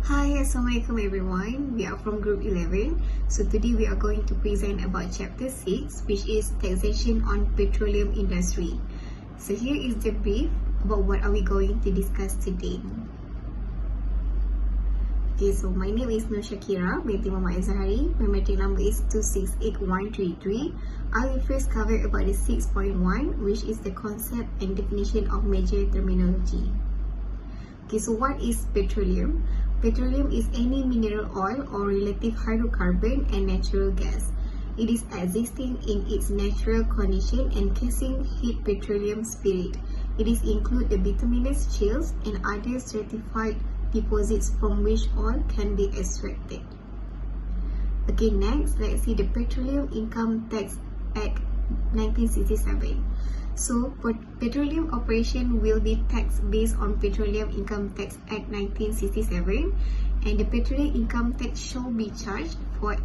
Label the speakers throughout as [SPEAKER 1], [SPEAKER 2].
[SPEAKER 1] Hi, Assalamualaikum everyone. We are from Group 11. So today we are going to present about Chapter 6, which is Taxation on Petroleum Industry. So here is the brief about what are we going to discuss today. Okay, so my name is Nur Shakira, binti Muhammad Azhari. My matric number is 268133. I will first cover about the 6.1, which is the concept and definition of major terminology. Okay, so what is petroleum? Petroleum is any mineral oil or relative hydrocarbon and natural gas. It is existing in its natural condition and casing heat petroleum spirit. It is include the bituminous shales and other certified deposits from which oil can be extracted. Okay, next, let's see the Petroleum Income Tax Act 1967. So, petroleum operation will be taxed based on Petroleum Income Tax Act 1967, and the petroleum income tax shall be charged for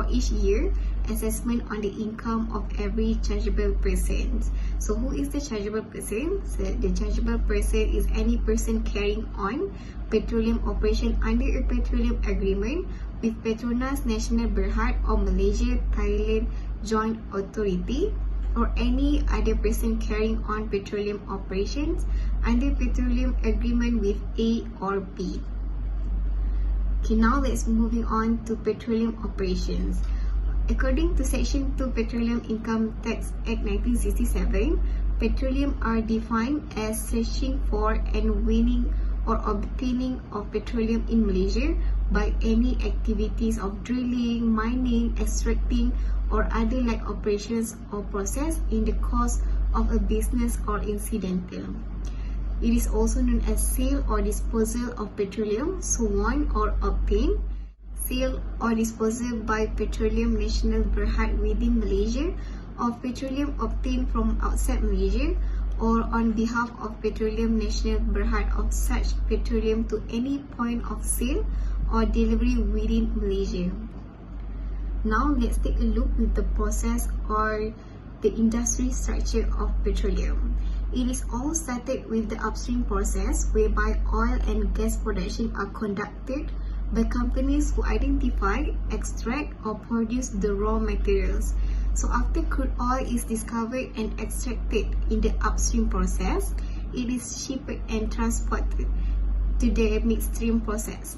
[SPEAKER 1] each year assessment on the income of every chargeable person. So, who is the chargeable person? So, the chargeable person is any person carrying on petroleum operation under a petroleum agreement with Petronas Nasional Berhad or Malaysia Thailand Joint Authority, or any other person carrying on petroleum operations under petroleum agreement with A or B. Okay, now let's moving on to petroleum operations. According to Section 2 Petroleum Income Tax Act 1967, petroleum are defined as searching for and winning or obtaining of petroleum in Malaysia by any activities of drilling, mining, extracting, or other like operations or process in the course of a business or incidental. It is also known as sale or disposal of petroleum sworn or obtained, sale or disposal by Petroleum Nasional Berhad within Malaysia of petroleum obtained from outside Malaysia, or on behalf of Petroleum Nasional Berhad of such petroleum to any point of sale or delivery within Malaysia. Now let's take a look with the process or the industry structure of petroleum. It is all started with the upstream process whereby oil and gas production are conducted by companies who identify, extract or produce the raw materials. So after crude oil is discovered and extracted in the upstream process, it is shipped and transported to the midstream process.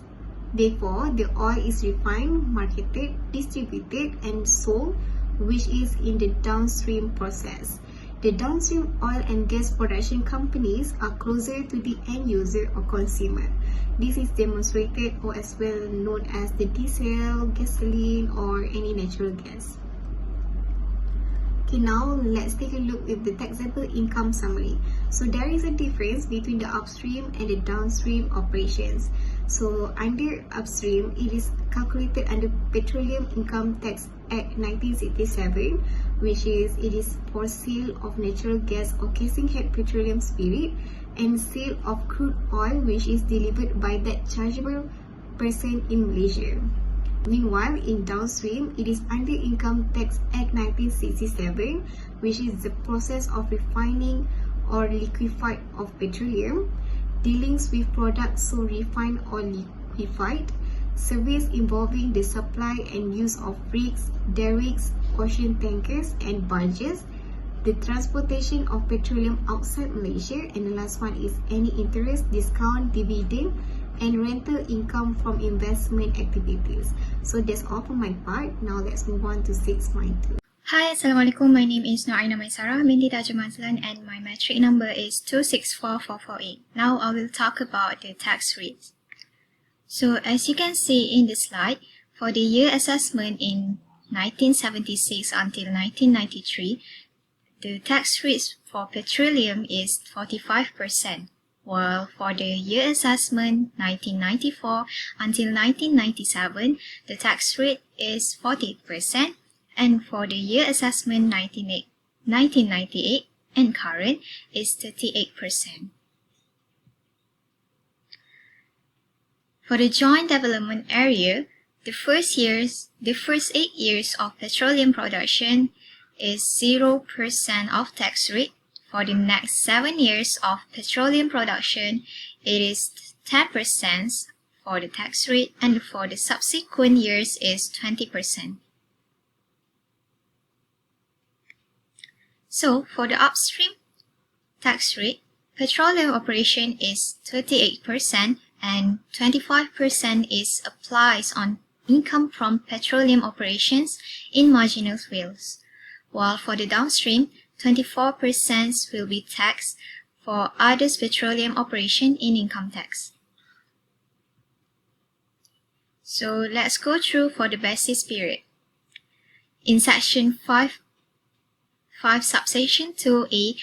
[SPEAKER 1] Therefore, the oil is refined, marketed, distributed and sold, which is in the downstream process. The downstream oil and gas production companies are closer to the end user or consumer. This is demonstrated or as well known as the diesel, gasoline or any natural gas. Okay, now let's take a look at the taxable income summary. So there is a difference between the upstream and the downstream operations. So under upstream, it is calculated under Petroleum Income Tax Act 1967, which is for sale of natural gas or casing head petroleum spirit and sale of crude oil, which is delivered by that chargeable person in Malaysia. Meanwhile, in downstream, it is under Income Tax Act 1967, which is the process of refining or liquefied of petroleum, dealings with products so refined or liquefied, service involving the supply and use of rigs, derricks, ocean tankers and barges, the transportation of petroleum outside Malaysia, and the last one is any interest, discount, dividend, and rental income from investment activities. So that's all for my part. Now let's move on to 6.2.
[SPEAKER 2] Hi, Assalamualaikum. My name is Noaina Maisara binti Tajuh Mazlan and my matric number is 264448. Now I will talk about the tax rates. So as you can see in the slide, for the year assessment in 1976 until 1993, the tax rates for petroleum is 45%. While for the year assessment 1994 until 1997, the tax rate is 40%, and for the year assessment 1998 and current is 38%. For the joint development area, the first 8 years of petroleum production is 0% of tax rate. For the next 7 years of petroleum production, it is 10%. for the tax rate, and for the subsequent years is 20%. So for the upstream tax rate, petroleum operation is 38% and 25% is applies on income from petroleum operations in marginal fields, while for the downstream, 24% will be taxed for others petroleum operation in income tax. So let's go through for the basis period. In section 5 subsection 2A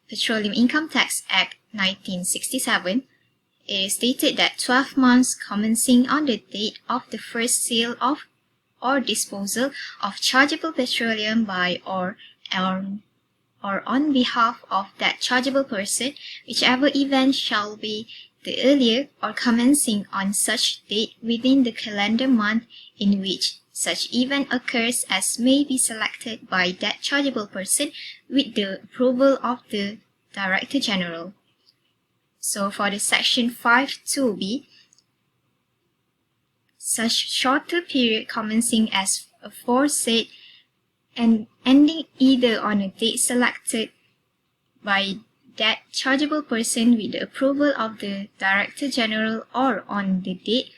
[SPEAKER 2] Petroleum Income Tax Act 1967, it is stated that 12 months commencing on the date of the first sale of or disposal of chargeable petroleum by or on behalf of that chargeable person, whichever event shall be the earlier or commencing on such date within the calendar month in which such event occurs as may be selected by that chargeable person with the approval of the Director General. So for the section 5(2)(b), such shorter period commencing as aforesaid and ending either on a date selected by that chargeable person with the approval of the Director General or on the date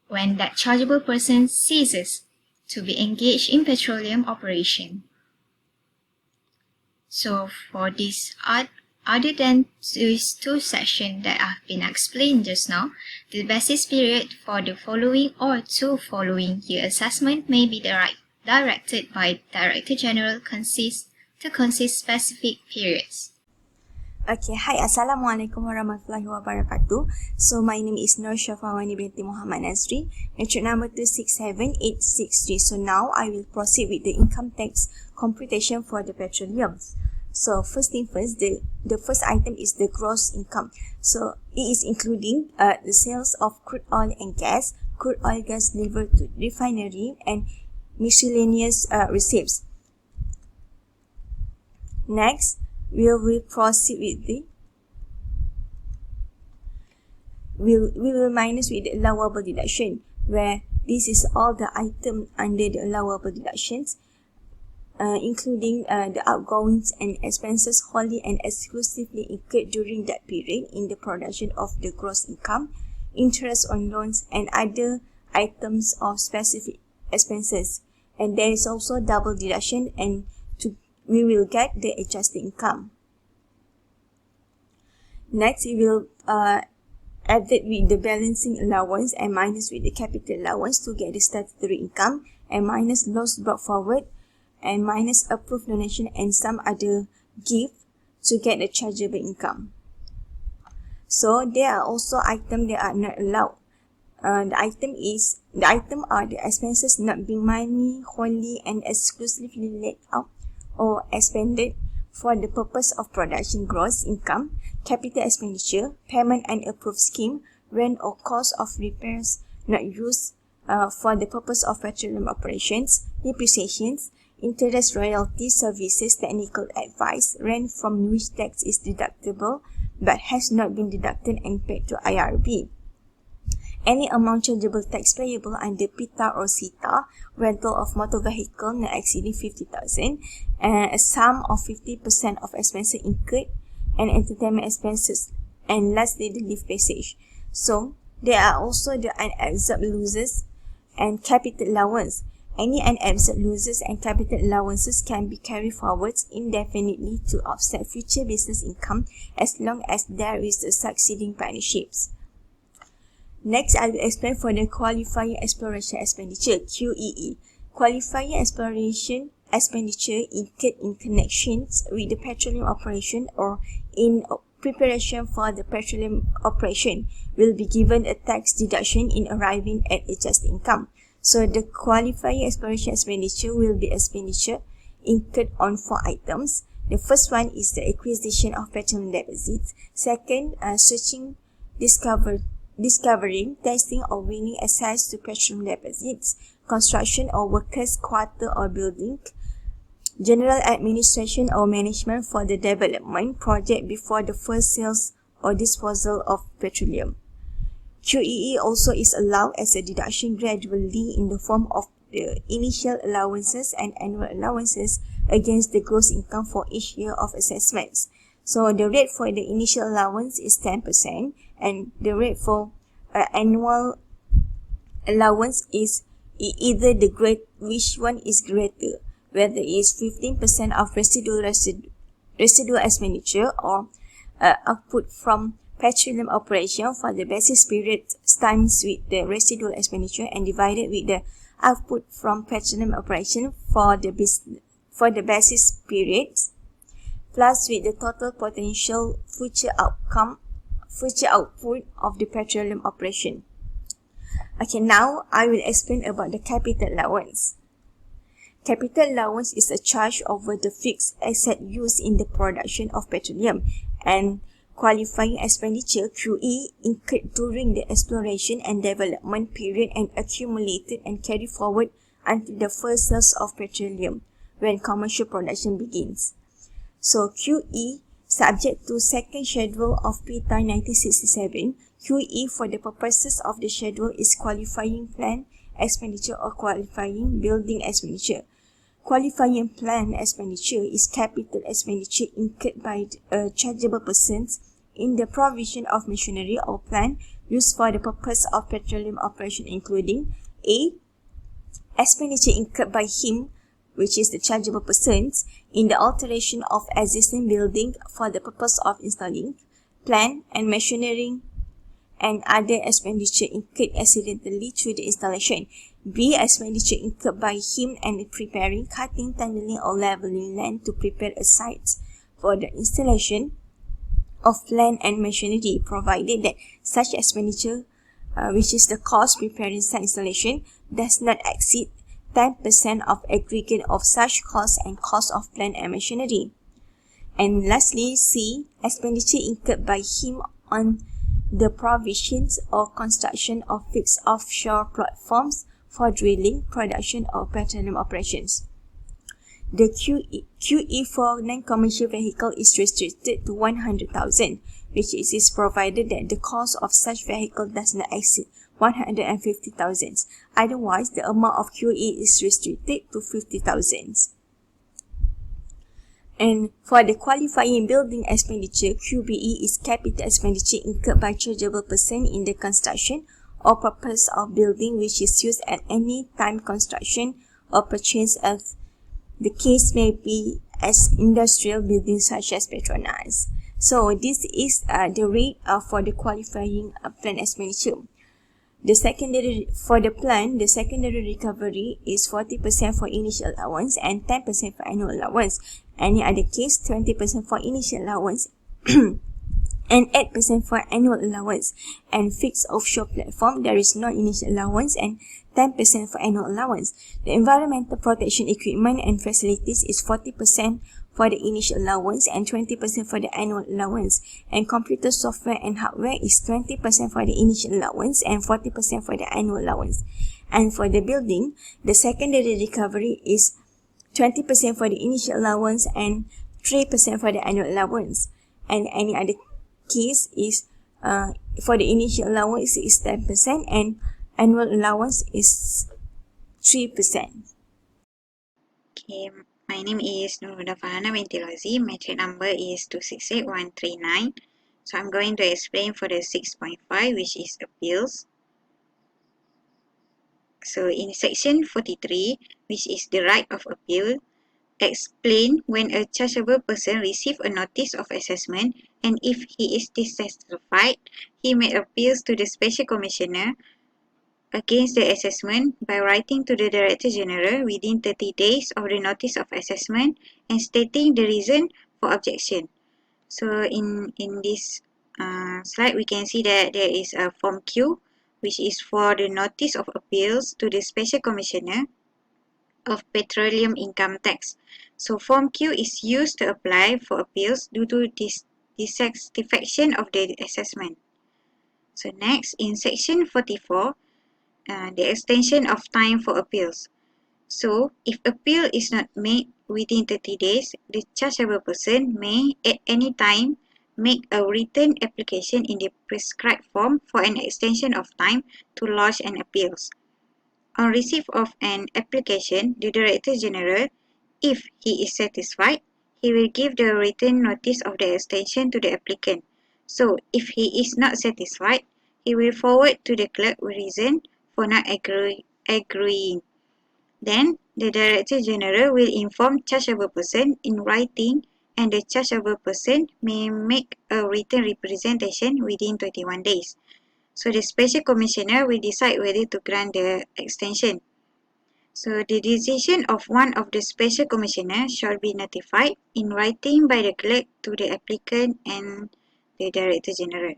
[SPEAKER 2] when that chargeable person ceases to be engaged in petroleum operation. So for this other than these two sections that have been explained just now, the basis period for the following or two following year assessment may be directed by Director General consist specific periods.
[SPEAKER 3] Okay, hi, Assalamualaikum warahmatullahi wabarakatuh. So my name is Nur Shafawani binti Muhammad Nazri, metric number 267863. So now I will proceed with the income tax computation for the petroleums. So first thing first, the first item is the gross income. So it is including the sales of crude oil and gas, crude oil gas delivered to refinery, and miscellaneous receipts. Next, we will proceed with the we will minus with the allowable deduction, where this is all the item under the allowable deductions, including the outgoings and expenses wholly and exclusively incurred during that period in the production of the gross income, interest on loans, and other items of specific expenses. And there is also double deduction, and we will get the adjusted income. Next, we will add it with the balancing allowance and minus with the capital allowance to get the statutory income, and minus loss brought forward, and minus approved donation and some other gift to get the chargeable income. So there are also items that are not allowed. The item are the expenses not being money wholly and exclusively laid out or expended for the purpose of production gross income, capital expenditure, payment and approved scheme, rent or cost of repairs not used for the purpose of petroleum operations, depreciations, interest, royalties, services, technical advice, rent from which tax is deductible but has not been deducted and paid to IRB. Any amount chargeable tax payable under PITA or CITA, rental of motor vehicle not exceeding 50,000, and a sum of 50% of expenses incurred, and entertainment expenses, and lastly the leave passage. So there are also the unabsorbed losses and capital allowance. Any unabsorbed losses and capital allowances can be carried forwards indefinitely to offset future business income as long as there is a succeeding partnerships. Next, I will explain for the qualifying exploration expenditure, QEE. Qualifying exploration expenditure incurred in connections with the petroleum operation or in preparation for the petroleum operation will be given a tax deduction in arriving at adjusted income. So the qualifying exploration expenditure will be expenditure incurred on 4 items. The first one is the acquisition of petroleum deposits. Second, searching, discovering, testing or winning access to petroleum deposits, construction or workers' quarter or building, general administration or management for the development project before the first sales or disposal of petroleum. QEE also is allowed as a deduction gradually in the form of the initial allowances and annual allowances against the gross income for each year of assessments. So the rate for the initial allowance is 10% and the rate for annual allowance is either the grade, which one is greater, whether it is 15% of residual expenditure or output from petroleum operation for the basis period times with the residual expenditure and divided with the output from petroleum operation for the basis periods plus with the total potential future output of the petroleum operation. Okay, now I will explain about the capital allowance. Capital allowance is a charge over the fixed asset used in the production of petroleum and qualifying expenditure QE incurred during the exploration and development period and accumulated and carried forward until the first sales of petroleum when commercial production begins. So QE subject to second schedule of PETA 1967, QE for the purposes of the schedule is qualifying plan expenditure or qualifying building expenditure. Qualifying plan expenditure is capital expenditure incurred by chargeable persons in the provision of machinery or plant used for the purpose of petroleum operation, including A. Expenditure incurred by him, which is the chargeable persons, in the alteration of existing building for the purpose of installing plant and machinery and other expenditure incurred accidentally through the installation. B. Expenditure incurred by him and preparing, cutting, tunneling or leveling land to prepare a site for the installation of plant and machinery, provided that such expenditure, which is the cost preparing site installation, does not exceed 10% of aggregate of such costs and cost of plant and machinery. And lastly, C. Expenditure incurred by him on the provisions or construction of fixed offshore platforms for drilling, production or petroleum operations. The QE for non-commercial vehicle is restricted to 100,000, which is provided that the cost of such vehicle does not exceed 150,000. Otherwise, the amount of QE is restricted to 50,000. And for the qualifying building expenditure, QBE is capital expenditure incurred by chargeable person in the construction or purpose of building which is used at any time construction or purchase of the case may be as industrial buildings such as Petronas. So this is the rate for the qualifying plan expenditure. The secondary recovery is 40% for initial allowance and 10% for annual allowance. Any other case, 20% for initial allowance and 8% for annual allowance. And fixed offshore platform, there is no initial allowance and 10% for annual allowance. The environmental protection equipment and facilities is 40% for the initial allowance and 20% for the annual allowance. And computer software and hardware is 20% for the initial allowance and 40% for the annual allowance. And for the building, the secondary recovery is 20% for the initial allowance and 3% for the annual allowance. And any other case is for the initial allowance is 10% and annual allowance is 3%.
[SPEAKER 4] Okay, my name is Nurhuda Farhana binti Razi. Metric number is 268139. So I'm going to explain for the 6.5, which is appeals. So in section 43, which is the right of appeal, explain when a chargeable person receives a notice of assessment and if he is dissatisfied, he may appeal to the Special Commissioner against the assessment by writing to the Director General within 30 days of the notice of assessment and stating the reason for objection. So in this slide, we can see that there is a Form Q, which is for the notice of appeals to the Special Commissioner of Petroleum Income Tax. So Form Q is used to apply for appeals due to dissatisfaction of the assessment. So next, in section 44, the extension of time for appeals. So, if appeal is not made within 30 days, the chargeable person may at any time make a written application in the prescribed form for an extension of time to lodge an appeals. On receipt of an application, the Director General, if he is satisfied, he will give the written notice of the extension to the applicant. So, if he is not satisfied, he will forward to the clerk reason for not agreeing. Then, the Director General will inform chargeable person in writing, and the chargeable person may make a written representation within 21 days. So, the Special Commissioner will decide whether to grant the extension. So, the decision of one of the Special Commissioner shall be notified in writing by the clerk to the applicant and the Director General.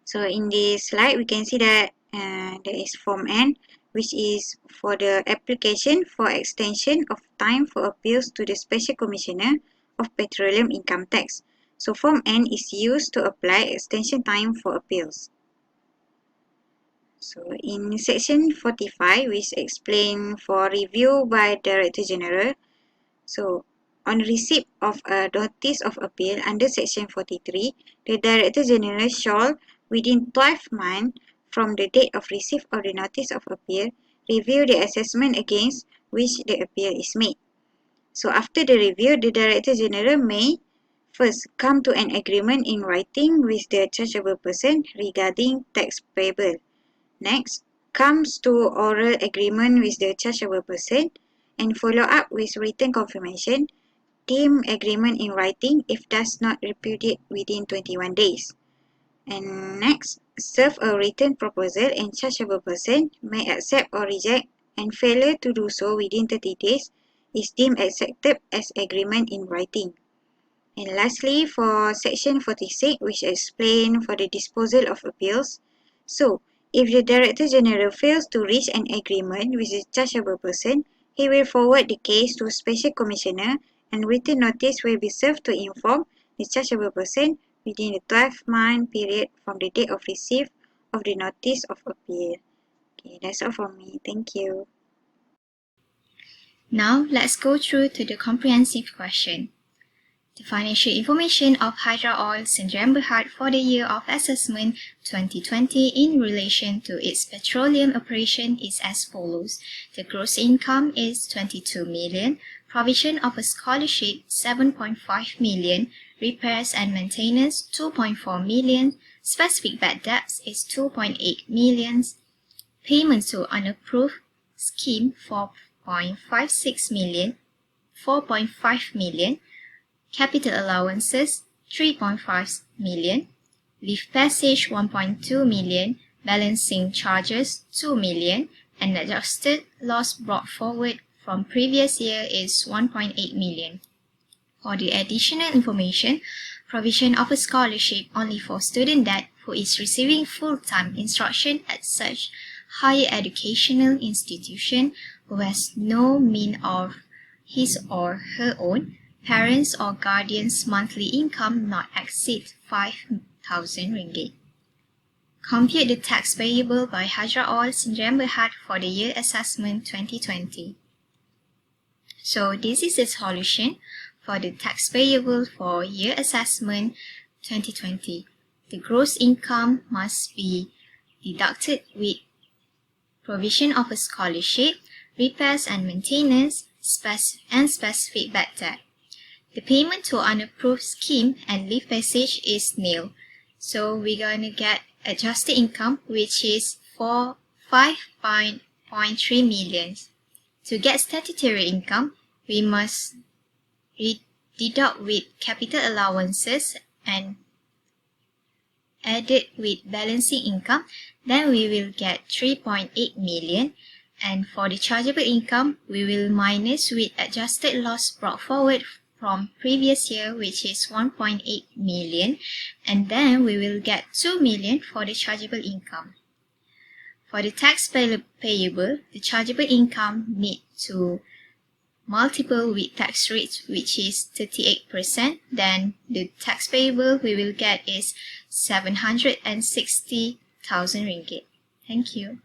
[SPEAKER 4] So, in this slide, we can see that there is Form N, which is for the application for extension of time for appeals to the Special Commissioner of Petroleum Income Tax. So, Form N is used to apply extension time for appeals. So, in section 45, which explain for review by Director General. So, on receipt of a notice of appeal under section 43, the Director General shall, within 12 months from the date of receipt of the notice of appeal, review the assessment against which the appeal is made. So, after the review, the Director General may first come to an agreement in writing with the chargeable person regarding tax payable. Next, comes to oral agreement with the chargeable person and follow up with written confirmation, deem agreement in writing if does not repudiate within 21 days. And next, serve a written proposal and chargeable person may accept or reject, and failure to do so within 30 days is deemed accepted as agreement in writing. And lastly, for section 46, which explain for the disposal of appeals. So, if the Director General fails to reach an agreement with the chargeable person, he will forward the case to a Special Commissioner, and written notice will be served to inform the chargeable person within the 12-month period from the date of receipt of the notice of appeal. Okay, that's all from me. Thank you.
[SPEAKER 2] Now, let's go through to the comprehensive question. The financial information of Hydra Oil Sdn Bhd for the year of assessment 2020 in relation to its petroleum operation is as follows. The gross income is 22 million, provision of a scholarship 7.5 million, repairs and maintenance 2.4 million, specific bad debts is 2.8 million, payment to unapproved scheme 4.56 million, 4.5 million, capital allowances 3.5 million, leave passage 1.2 million, balancing charges 2 million, and adjusted loss brought forward from previous year is 1.8 million. For the additional information, provision of a scholarship only for student that who is receiving full-time instruction at such higher educational institution who has no means of his or her own, parents or guardians' monthly income not exceed 5,000 ringgit. Compute the tax payable by Hydra Oil Sdn Bhd for the year assessment 2020. So this is the solution for the tax payable for year assessment 2020. The gross income must be deducted with provision of a scholarship, repairs and maintenance, and specific bad debt. The payment to unapproved scheme and leave passage is nil. So we're going to get adjusted income, which is for 5.3 million. To get statutory income, we must deduct with capital allowances and add it with balancing income. Then we will get 3.8 million. And for the chargeable income, we will minus with adjusted loss brought forward from previous year, which is 1.8 million, and then we will get 2 million for the chargeable income. For the tax payable, the chargeable income need to multiple with tax rate, which is 38%, then the tax payable we will get is 760,000 ringgit. Thank you.